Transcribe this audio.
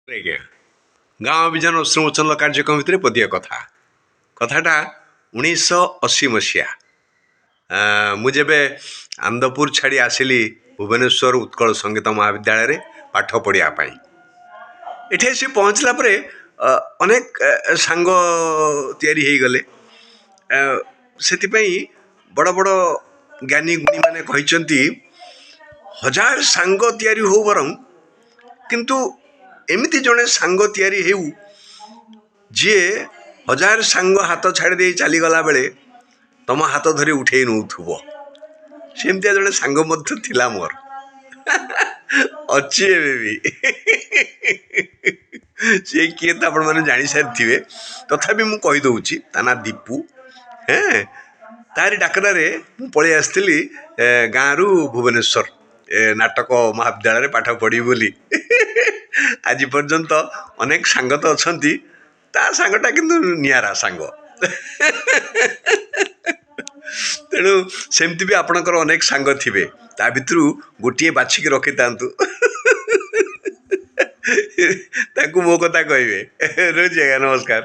ଆଜ୍ଞା ଗାଁ ଅଭିଯାନ ଅଶ୍ରୁମୋଚନ କାର୍ଯ୍ୟକ୍ରମ ଭିତରେ ପଦିଏ କଥାଟା 1980 ମୁଁ ଯେବେ ଆନ୍ଦପୁର ଛାଡ଼ି ଆସିଲି ଭୁବନେଶ୍ୱର ଉତ୍କଳ ସଙ୍ଗୀତ ମହାବିଦ୍ୟାଳୟରେ ପାଠ ପଢ଼ିବା ପାଇଁ। ଏଠି ଆସି ପହଞ୍ଚିଲା ପରେ ଅନେକ ସାଙ୍ଗ ତିଆରି ହେଇଗଲେ। ସେଥିପାଇଁ ବଡ଼ ବଡ଼ ଜ୍ଞାନୀ ଗୁଣୀମାନେ କହିଛନ୍ତି ହଜାର ସାଙ୍ଗ ତିଆରି ହଉ ବରଂ କିନ୍ତୁ ଏମିତି ଜଣେ ସାଙ୍ଗ ତିଆରି ହେଉ ଯିଏ ହଜାର ସାଙ୍ଗ ହାତ ଛାଡ଼ି ଦେଇ ଚାଲିଗଲା ବେଳେ ତମ ହାତ ଧରି ଉଠେଇ ନେଉଥିବ। ସେମିତିଆ ଜଣେ ସାଙ୍ଗ ମଧ୍ୟ ଥିଲା ମୋର, ଅଛି ଏବେ ବି। ସିଏ କିଏ ତ ଆପଣମାନେ ଜାଣିସାରିଥିବେ, ତଥାପି ମୁଁ କହିଦେଉଛି ତା ନାଁ ଦୀପୁ। ତାରି ଡାକରାରେ ମୁଁ ପଳେଇ ଆସିଥିଲି ଗାଁରୁ ଭୁବନେଶ୍ୱର ନାଟକ ମହାବିଦ୍ୟାଳୟରେ ପାଠ ପଢ଼ିବି ବୋଲି। ଆଜି ପର୍ଯ୍ୟନ୍ତ ଅନେକ ସାଙ୍ଗ ତ ଅଛନ୍ତି, ତା ସାଙ୍ଗଟା କିନ୍ତୁ ନିଆରା ସାଙ୍ଗ। ତେଣୁ ସେମିତି ବି ଆପଣଙ୍କର ଅନେକ ସାଙ୍ଗ ଥିବେ, ତା ଭିତରୁ ଗୋଟିଏ ବାଛିକି ରଖିଥାନ୍ତୁ। ତାକୁ ମୋ କଥା କହିବେ। ରହୁଛି ଆଜ୍ଞା, ନମସ୍କାର।